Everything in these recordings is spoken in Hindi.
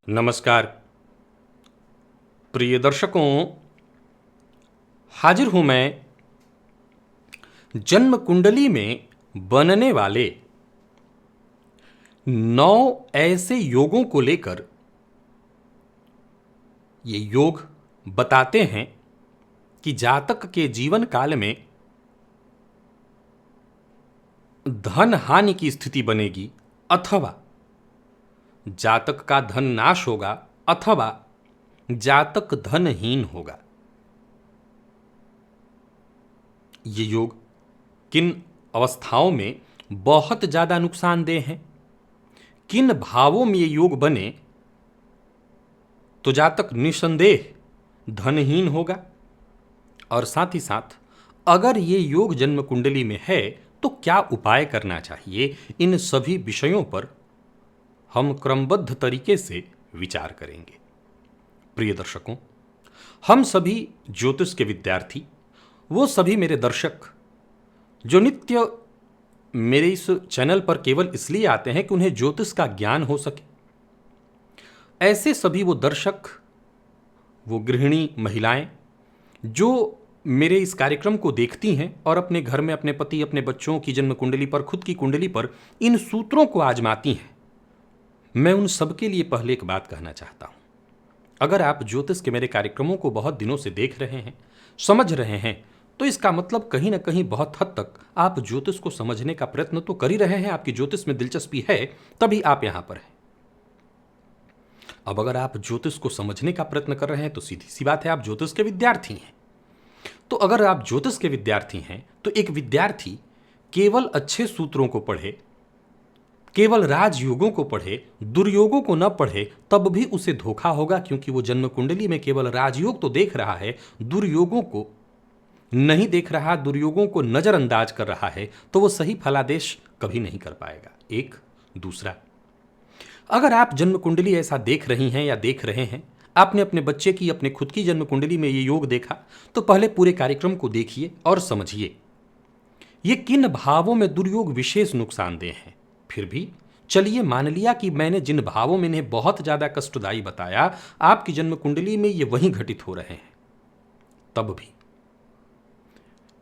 नमस्कार प्रिय दर्शकों, हाजिर हूं मैं जन्म कुंडली में बनने वाले 9 ऐसे योगों को लेकर। ये योग बताते हैं कि जातक के जीवन काल में धन हानि की स्थिति बनेगी, अथवा जातक का धन नाश होगा, अथवा जातक धनहीन होगा। ये योग किन अवस्थाओं में बहुत ज्यादा नुकसानदेह हैं, किन भावों में ये योग बने तो जातक निसंदेह धनहीन होगा, और साथ ही साथ अगर ये योग जन्म कुंडली में है तो क्या उपाय करना चाहिए। इन सभी विषयों पर हम क्रमबद्ध तरीके से विचार करेंगे। प्रिय दर्शकों, हम सभी ज्योतिष के विद्यार्थी, वो सभी मेरे दर्शक जो नित्य मेरे इस चैनल पर केवल इसलिए आते हैं कि उन्हें ज्योतिष का ज्ञान हो सके, ऐसे सभी वो दर्शक, वो गृहिणी महिलाएं जो मेरे इस कार्यक्रम को देखती हैं और अपने घर में अपने पति, अपने बच्चों की जन्म कुंडली पर, खुद की कुंडली पर इन सूत्रों को आजमाती हैं, मैं उन सबके लिए पहले एक बात कहना चाहता हूं। अगर आप ज्योतिष के मेरे कार्यक्रमों को बहुत दिनों से देख रहे हैं, समझ रहे हैं, तो इसका मतलब कहीं ना कहीं बहुत हद तक आप ज्योतिष को समझने का प्रयत्न तो कर ही रहे हैं, आपकी ज्योतिष में दिलचस्पी है, तभी आप यहां पर हैं। अब अगर आप ज्योतिष को समझने का प्रयत्न कर रहे हैं तो सीधी सी बात है, आप ज्योतिष के विद्यार्थी हैं। तो अगर आप ज्योतिष के विद्यार्थी हैं तो एक विद्यार्थी केवल अच्छे सूत्रों को पढ़े, केवल राजयोगों को पढ़े, दुर्योगों को न पढ़े, तब भी उसे धोखा होगा, क्योंकि वो जन्म कुंडली में केवल राजयोग तो देख रहा है, दुर्योगों को नहीं देख रहा, दुर्योगों को नजरअंदाज कर रहा है, तो वो सही फलादेश कभी नहीं कर पाएगा। एक दूसरा, अगर आप जन्म कुंडली ऐसा देख रही हैं या देख रहे हैं, आपने अपने बच्चे की, अपने खुद की जन्म कुंडली में ये योग देखा, तो पहले पूरे कार्यक्रम को देखिए और समझिए ये किन भावों में दुर्योग विशेष नुकसानदेह हैं। फिर भी चलिए मान लिया कि मैंने जिन भावों में इन्हें बहुत ज्यादा कष्टदायी बताया, आपकी जन्म कुंडली में ये वहीं घटित हो रहे हैं, तब भी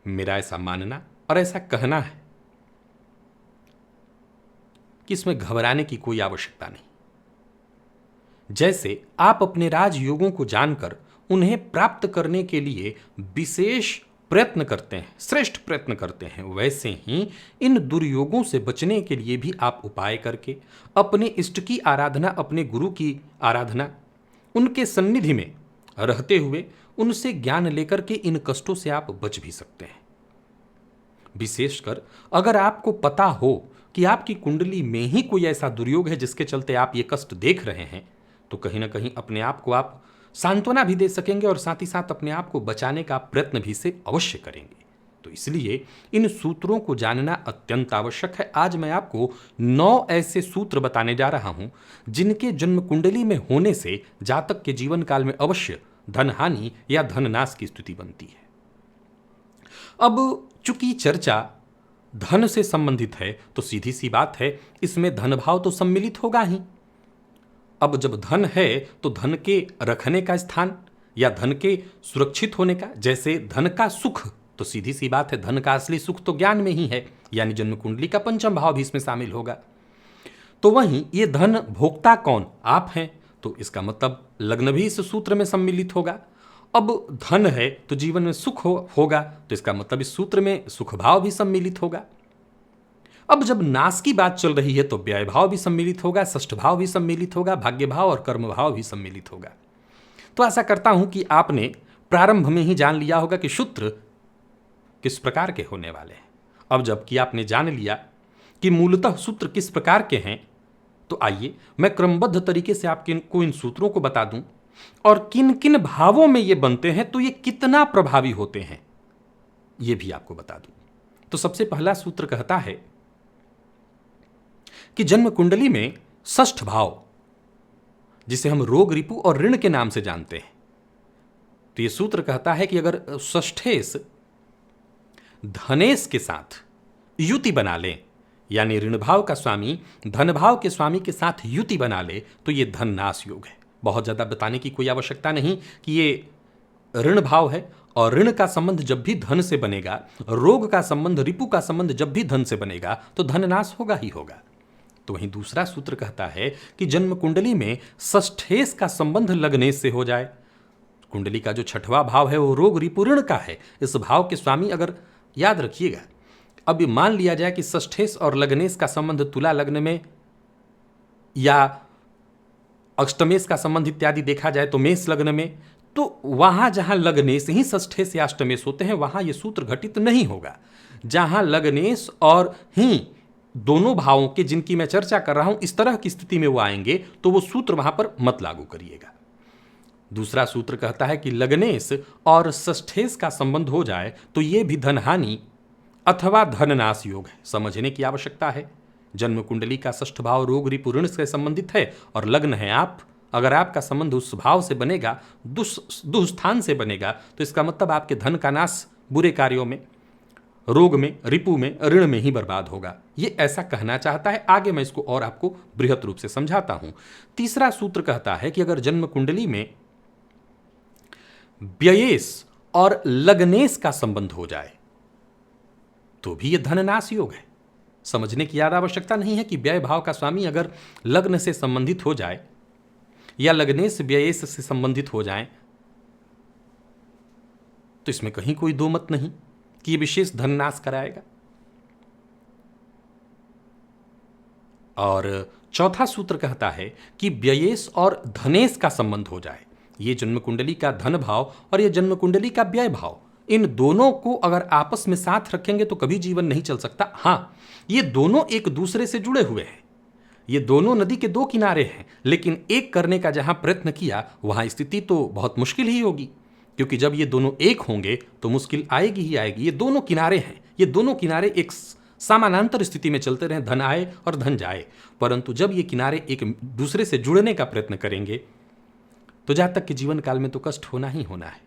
मेरा ऐसा मानना और ऐसा कहना है कि इसमें घबराने की कोई आवश्यकता नहीं। जैसे आप अपने राजयोगों को जानकर उन्हें प्राप्त करने के लिए विशेष प्रयत्न करते हैं, श्रेष्ठ प्रयत्न करते हैं, वैसे ही इन दुर्योगों से बचने के लिए भी आप उपाय करके अपने इष्ट की आराधना, अपने गुरु की आराधना, उनके सन्निधि में रहते हुए उनसे ज्ञान लेकर के इन कष्टों से आप बच भी सकते हैं। विशेषकर अगर आपको पता हो कि आपकी कुंडली में ही कोई ऐसा दुर्योग है जिसके चलते आप ये कष्ट देख रहे हैं, तो कहीं ना कहीं अपने आप को आप सांत्वना भी दे सकेंगे और साथ ही साथ अपने आप को बचाने का प्रयत्न भी से अवश्य करेंगे। तो इसलिए इन सूत्रों को जानना अत्यंत आवश्यक है। आज मैं आपको 9 ऐसे सूत्र बताने जा रहा हूं जिनके जन्म कुंडली में होने से जातक के जीवन काल में अवश्य धन हानि या धन नाश की स्थिति बनती है। अब चूंकि चर्चा धन से संबंधित है तो सीधी सी बात है, इसमें धन भाव तो सम्मिलित होगा ही। अब जब धन है तो धन के रखने का स्थान या धन के सुरक्षित होने का, जैसे धन का सुख, तो सीधी सी बात है धन का असली सुख तो ज्ञान में ही है, यानी जन्म कुंडली का पंचम भाव भी इसमें शामिल होगा। तो वहीं ये धन भोक्ता कौन, आप हैं, तो इसका मतलब लग्न भी इस सूत्र में सम्मिलित होगा। अब धन है तो जीवन में सुख होगा, तो इसका मतलब इस सूत्र में सुख भाव भी सम्मिलित होगा। अब जब नाश की बात चल रही है तो व्यय भाव भी सम्मिलित होगा, षष्ठ भाव भी सम्मिलित होगा, भाग्य भाव और कर्म भाव भी सम्मिलित होगा। तो आशा करता हूं कि आपने प्रारंभ में ही जान लिया होगा कि सूत्र किस प्रकार के होने वाले हैं। अब जबकि आपने जान लिया कि मूलतः सूत्र किस प्रकार के हैं, तो आइए मैं क्रमबद्ध तरीके से आपको इन सूत्रों को बता दूं और किन किन भावों में ये बनते हैं तो ये कितना प्रभावी होते हैं ये भी आपको बता दूं। तो सबसे पहला सूत्र कहता है कि जन्म कुंडली में षष्ठ भाव, जिसे हम रोग, रिपु और ऋण के नाम से जानते हैं, तो यह सूत्र कहता है कि अगर षष्ठेश धनेश के साथ युति बना लें, यानी ऋण भाव का स्वामी धन भाव के स्वामी के साथ युति बना ले तो ये धन नाश योग है। बहुत ज़्यादा बताने की कोई आवश्यकता नहीं कि ये ऋण भाव है, और ऋण का संबंध जब भी धन से बनेगा, रोग का संबंध, रिपु का संबंध जब भी धन से बनेगा तो धन नाश होगा ही होगा। तो वहीं दूसरा सूत्र कहता है कि जन्म कुंडली में षष्ठेश का संबंध लगने से हो जाए। कुंडली का जो छठवां भाव है वो रोग रिपु ऋण का है। इस भाव के स्वामी, अगर याद रखिएगा, अब मान लिया जाए कि षष्ठेश और लग्नेश का संबंध तुला लग्न में या अष्टमेश का संबंध इत्यादि देखा जाए तो मेष लग्न में, तो वहां जहां लग्नेश ही षष्ठेश या अष्टमेश होते हैं वहां यह सूत्र घटित नहीं होगा। जहां लग्नेश और ही दोनों भावों के जिनकी मैं चर्चा कर रहा हूं इस तरह की स्थिति में वो आएंगे तो वो सूत्र वहां पर मत लागू करिएगा। दूसरा सूत्र कहता है कि लग्नेश और षष्ठेश का संबंध हो जाए तो ये भी धनहानि अथवा धननाश योग है। समझने की आवश्यकता है। जन्म कुंडली का षष्ठ भाव रोग रिपु ऋण से संबंधित है और लग्न है आप। अगर आपका संबंध उस भाव से बनेगा, दुस्थान से बनेगा, तो इसका मतलब आपके धन का नाश बुरे कार्यों में, रोग में, रिपु में, ऋण में ही बर्बाद होगा। ये ऐसा कहना चाहता है। आगे मैं इसको और आपको बृहत रूप से समझाता हूं। तीसरा सूत्र कहता है कि अगर जन्म कुंडली में व्ययेश और लग्नेश का संबंध हो जाए तो भी यह धननाश योग है। समझने की ज्यादा आवश्यकता नहीं है कि व्यय भाव का स्वामी अगर लग्न से संबंधित हो जाए या लग्नेश व्ययेश से संबंधित हो जाए तो इसमें कहीं कोई दो मत नहीं कि यह विशेष धननाश कराएगा। और चौथा सूत्र कहता है कि व्ययेश और धनेश का संबंध हो जाए। ये जन्म कुंडली का धन भाव और ये जन्म कुंडली का व्यय भाव, इन दोनों को अगर आपस में साथ रखेंगे तो कभी जीवन नहीं चल सकता। हाँ, ये दोनों एक दूसरे से जुड़े हुए हैं। ये दोनों नदी के दो किनारे हैं, लेकिन एक करने का जहां प्रयत्न किया वहां स्थिति तो बहुत मुश्किल ही होगी, क्योंकि जब ये दोनों एक होंगे तो मुश्किल आएगी ही आएगी। ये दोनों किनारे हैं, ये दोनों किनारे एक समानांतर स्थिति में चलते रहे, धन आए और धन जाए, परंतु जब ये किनारे एक दूसरे से जुड़ने का प्रयत्न करेंगे तो जहां तक कि जीवन काल में तो कष्ट होना ही होना है।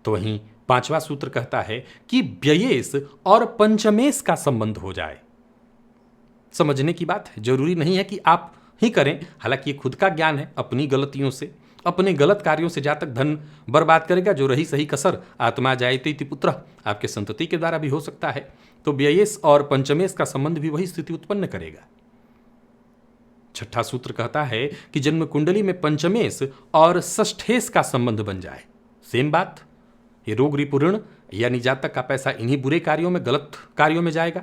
तो वहीं पांचवा सूत्र कहता है कि व्ययेश और पंचमेश का संबंध हो जाए। समझने की बात है, जरूरी नहीं है कि आप ही करें। हालांकि ये खुद का ज्ञान है, अपनी गलतियों से, अपने गलत कार्यों से जहां तक धन बर्बाद करेगा, जो रही सही कसर आत्मा जायते इति पुत्र, आपके संतति के द्वारा भी हो सकता है। तो व्ययेश और पंचमेश का संबंध भी वही स्थिति उत्पन्न करेगा। छठा सूत्र कहता है कि जन्म कुंडली में पंचमेश और षष्ठेश का संबंध बन जाए। सेम बात, ये रोग रिपु ऋण, यानी जातक का पैसा इन्हीं बुरे कार्यों में, गलत कार्यों में जाएगा।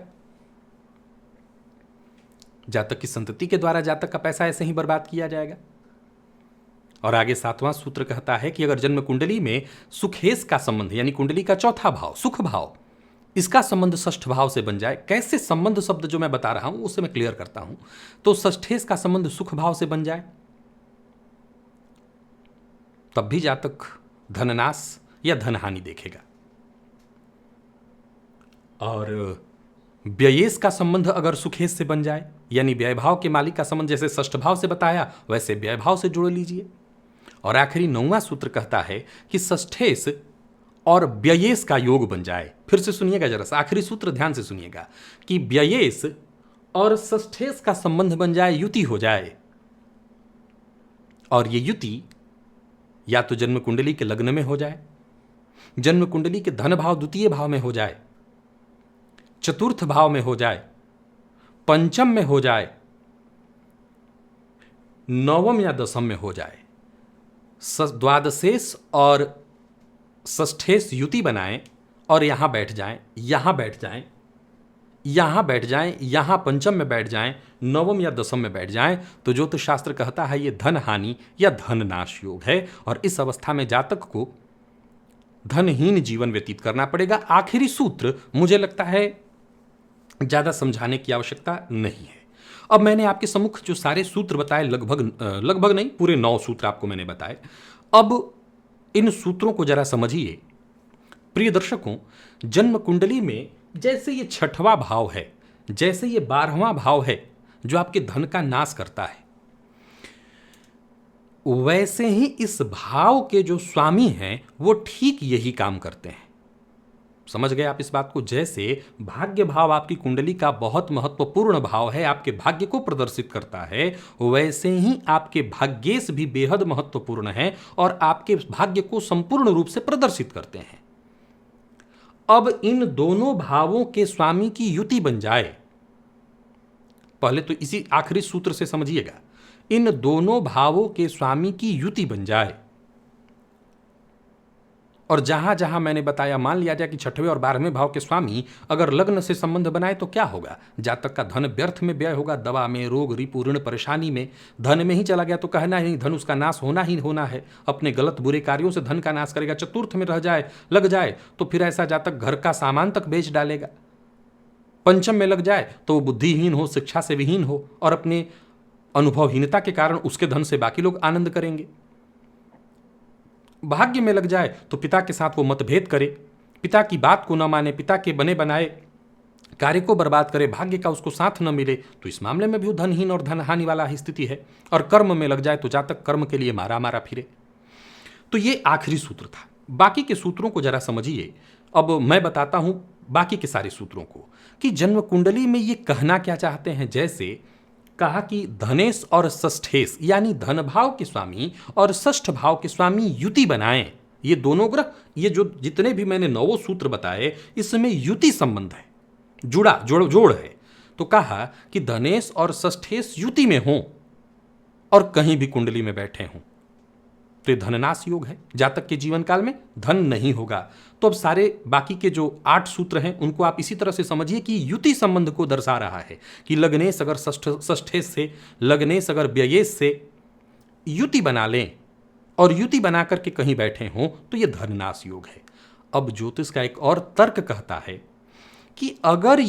जातक की संतति के द्वारा जातक का पैसा ऐसे ही बर्बाद किया जाएगा। और आगे सातवां सूत्र कहता है कि अगर जन्म कुंडली में सुखेश का संबंध, यानी कुंडली का चौथा भाव सुख भाव, इसका संबंध षष्ठ भाव से बन जाए। कैसे संबंध शब्द जो मैं बता रहा हूं उससे मैं क्लियर करता हूं। तो षष्ठेश का संबंध सुख भाव से बन जाए तब भी जातक धननाश या धनहानि देखेगा। और व्ययेश का संबंध अगर सुखेश से बन जाए, यानी व्यय भाव के मालिक का संबंध जैसे षष्ठ भाव से बताया वैसे व्यय भाव से जोड़ लीजिए। और आखिरी नौवां सूत्र कहता है कि षष्ठेश और व्ययेश का योग बन जाए। फिर से सुनिएगा जरा सा, आखिरी सूत्र ध्यान से सुनिएगा कि व्ययेश और षष्ठेश का संबंध बन जाए, युति हो जाए। और ये युति या तो जन्म कुंडली के लग्न में हो जाए, जन्म कुंडली के धन भाव द्वितीय भाव में हो जाए, चतुर्थ भाव में हो जाए, पंचम में हो जाए, नवम या दसम में हो जाए। द्वादशेश और षष्ठेश युति बनाएं और यहां बैठ जाएं, यहां बैठ जाएं, यहां बैठ जाएं, यहां पंचम में बैठ जाएं, नवम या दसम में बैठ जाएं, तो ज्योतिष शास्त्र कहता है यह धन हानि या धन नाश योग है। और इस अवस्था में जातक को धनहीन जीवन व्यतीत करना पड़ेगा। आखिरी सूत्र मुझे लगता है ज्यादा समझाने की आवश्यकता नहीं है। अब मैंने आपके सम्मुख जो सारे सूत्र बताए, लगभग नहीं, पूरे 9 सूत्र आपको मैंने बताए। अब इन सूत्रों को जरा समझिए प्रिय दर्शकों। जन्म कुंडली में जैसे ये छठवां भाव है, जैसे ये 12वां भाव है जो आपके धन का नाश करता है, वैसे ही इस भाव के जो स्वामी हैं वो ठीक यही काम करते हैं। समझ गए आप इस बात को? जैसे भाग्य भाव आपकी कुंडली का बहुत महत्वपूर्ण भाव है, आपके भाग्य को प्रदर्शित करता है, वैसे ही आपके भाग्येश भी बेहद महत्वपूर्ण है और आपके भाग्य को संपूर्ण रूप से प्रदर्शित करते हैं। अब इन दोनों भावों के स्वामी की युति बन जाए, पहले तो इसी आखिरी सूत्र से समझिएगा, इन दोनों भावों के स्वामी की युति बन जाए, और जहां जहां मैंने बताया, मान लिया जाए कि 6वें और 12वें भाव के स्वामी अगर लग्न से संबंध बनाए तो क्या होगा? जातक का धन व्यर्थ में व्यय होगा, दवा में, रोग, रिपु, ऋण, परेशानी में। धन में ही चला गया तो कहना ही नहीं, धन उसका नाश होना ही होना है। अपने गलत बुरे कार्यों से धन का नाश करेगा। चतुर्थ में रह जाए, लग जाए तो फिर ऐसा जातक घर का सामान तक बेच डालेगा। पंचम में लग जाए तो वो बुद्धिहीन हो, शिक्षा से विहीन हो और अपने अनुभवहीनता के कारण उसके धन से बाकी लोग आनंद करेंगे। भाग्य में लग जाए तो पिता के साथ वो मतभेद करे, पिता की बात को न माने, पिता के बने बनाए कार्य को बर्बाद करे, भाग्य का उसको साथ न मिले, तो इस मामले में भी वो धनहीन और धनहानि वाला ही स्थिति है। और कर्म में लग जाए तो जातक कर्म के लिए मारा मारा फिरे। तो ये आखिरी सूत्र था। बाकी के सूत्रों को जरा समझिए। अब मैं बताता हूं बाकी के सारे सूत्रों को कि जन्म कुंडली में ये कहना क्या चाहते हैं। जैसे कहा कि धनेश और षष्ठेश यानी धन भाव के स्वामी और षष्ठ भाव के स्वामी युति बनाएं। ये दोनों ग्रह, ये जो जितने भी मैंने 9 सूत्र बताए, इसमें युति संबंध है, जोड़ है। तो कहा कि धनेश और षष्ठेश युति में हों और कहीं भी कुंडली में बैठे हों तो ये धननाश योग है। जातक के जीवन काल में धन नहीं होगा। तो अब सारे बाकी के जो 8 सूत्र हैं उनको आप इसी तरह से समझिए कि युति संबंध को दर्शा रहा है कि लग्नेश अगर षष्ठेश से, लग्नेश अगर व्ययेश से युति बना लें और युति बना करके कहीं बैठे हों तो ये धननाश योग है। अब ज्योतिष का एक और तर्क कहता है कि अगर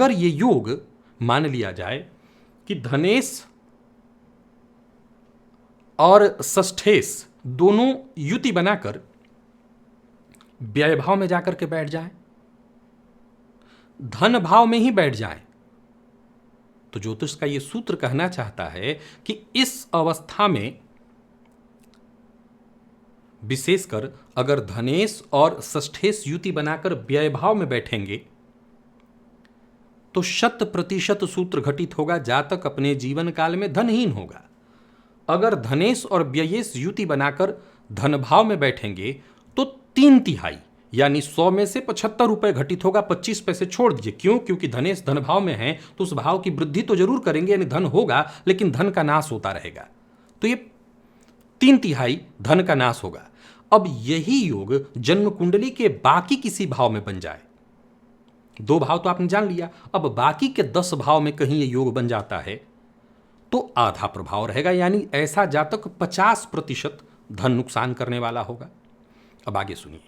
ये योग मान लिया जाए कि धनेश और षष्ठेश दोनों युति बनाकर व्यय भाव में जाकर के बैठ जाएं, धन भाव में ही बैठ जाएं, तो ज्योतिष का यह सूत्र कहना चाहता है कि इस अवस्था में विशेषकर अगर धनेश और षष्ठेश युति बनाकर व्यय भाव में बैठेंगे तो 100% सूत्र घटित होगा, जातक अपने जीवन काल में धनहीन होगा। अगर धनेश और व्ययेश युति बनाकर धन भाव में बैठेंगे तो 3/3 यानी 100 में से 75 रुपए घटित होगा, 25 पैसे छोड़ दीजिए। क्यों? क्योंकि धनेश धन भाव में है तो उस भाव की वृद्धि तो जरूर करेंगे, यानी धन होगा, लेकिन धन का नाश होता रहेगा। तो ये 3/3 धन का नाश होगा। अब यही योग जन्म कुंडली के बाकी किसी भाव में बन जाए, 2 भाव तो आपने जान लिया, अब बाकी के 10 भाव में कहीं ये योग बन जाता है तो आधा प्रभाव रहेगा, यानी ऐसा जातक 50% धन नुकसान करने वाला होगा। अब आगे सुनिए।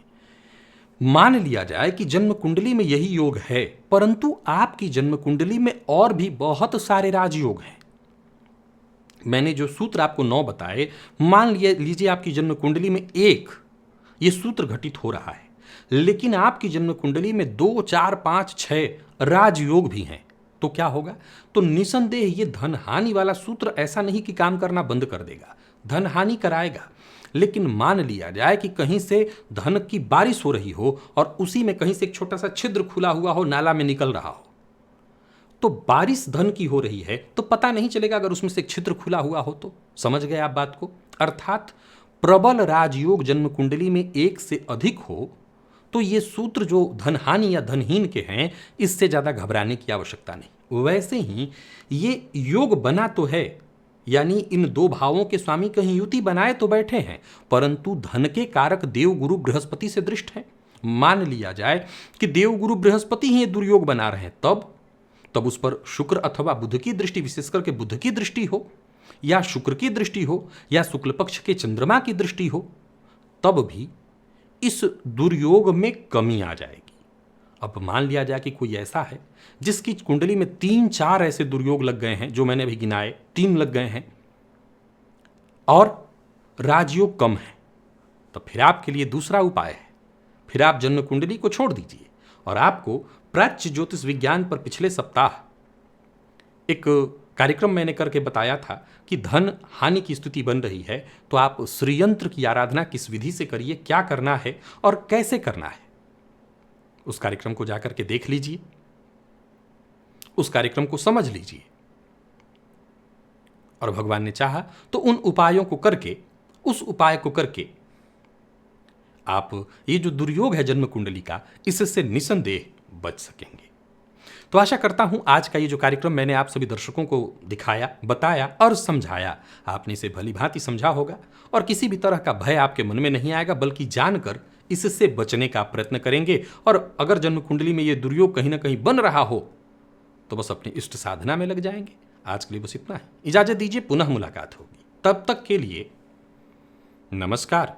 मान लिया जाए कि जन्म कुंडली में यही योग है, परंतु आपकी जन्म कुंडली में और भी बहुत सारे राजयोग हैं। मैंने जो सूत्र आपको 9 बताए, मान लीजिए आपकी जन्म कुंडली में एक ये सूत्र घटित हो रहा है, लेकिन आपकी जन्म कुंडली में 2, 4, 5, 6 राजयोग भी हैं, तो क्या होगा? तो निसंदेह ये धन हानि वाला सूत्र ऐसा नहीं कि काम करना बंद कर देगा, धन हानि कराएगा। लेकिन मान लिया जाए कि कहीं से धन की बारिश हो रही हो और उसी में कहीं से एक छोटा सा छिद्र खुला हुआ हो, नाला में निकल रहा हो, तो बारिश धन की हो रही है तो पता नहीं चलेगा अगर उसमें से एक छिद्र खुला हुआ हो तो। समझ गए आप बात को? अर्थात प्रबल राजयोग जन्म कुंडली में एक से अधिक हो तो ये सूत्र जो धनहानि या धनहीन के हैं, इससे ज़्यादा घबराने की आवश्यकता नहीं। वैसे ही ये योग बना तो है, यानी इन 2 भावों के स्वामी कहीं युति बनाए तो बैठे हैं, परंतु धन के कारक देव गुरु बृहस्पति से दृष्ट है। मान लिया जाए कि देव गुरु बृहस्पति ही ये दुर्योग बना रहे हैं, तब उस पर शुक्र अथवा बुध की दृष्टि, विशेष करके बुध की दृष्टि हो या शुक्र की दृष्टि हो या शुक्ल पक्ष के चंद्रमा की दृष्टि हो, तब भी इस दुर्योग में कमी आ जाएगी। अब मान लिया जाए कि कोई ऐसा है जिसकी कुंडली में 3-4 ऐसे दुर्योग लग गए हैं, जो मैंने अभी गिनाए 3 लग गए हैं, और राजयोग कम है, तो फिर आपके लिए दूसरा उपाय है। फिर आप जन्म कुंडली को छोड़ दीजिए और आपको प्राच्य ज्योतिष विज्ञान पर पिछले सप्ताह एक कार्यक्रम मैंने करके बताया था कि धन हानि की स्थिति बन रही है, तो आप श्रीयंत्र की आराधना किस विधि से करिए, क्या करना है और कैसे करना है। उस कार्यक्रम को जाकर के देख लीजिए, उस कार्यक्रम को समझ लीजिए, और भगवान ने चाहा तो उन उपायों को करके, उस उपाय को करके आप ये जो दुर्योग है जन्म कुंडली का, इससे निसंदेह बच सकेंगे। तो आशा करता हूं आज का ये जो कार्यक्रम मैंने आप सभी दर्शकों को दिखाया, बताया और समझाया, आपने इसे भली भांति समझा होगा और किसी भी तरह का भय आपके मन में नहीं आएगा, बल्कि जानकर इससे बचने का प्रयत्न करेंगे। और अगर जन्म कुंडली में ये दुर्योग कहीं ना कहीं बन रहा हो तो बस अपनी इष्ट साधना में लग जाएंगे। आज के लिए बस इतना है, इजाजत दीजिए, पुनः मुलाकात होगी। तब तक के लिए नमस्कार।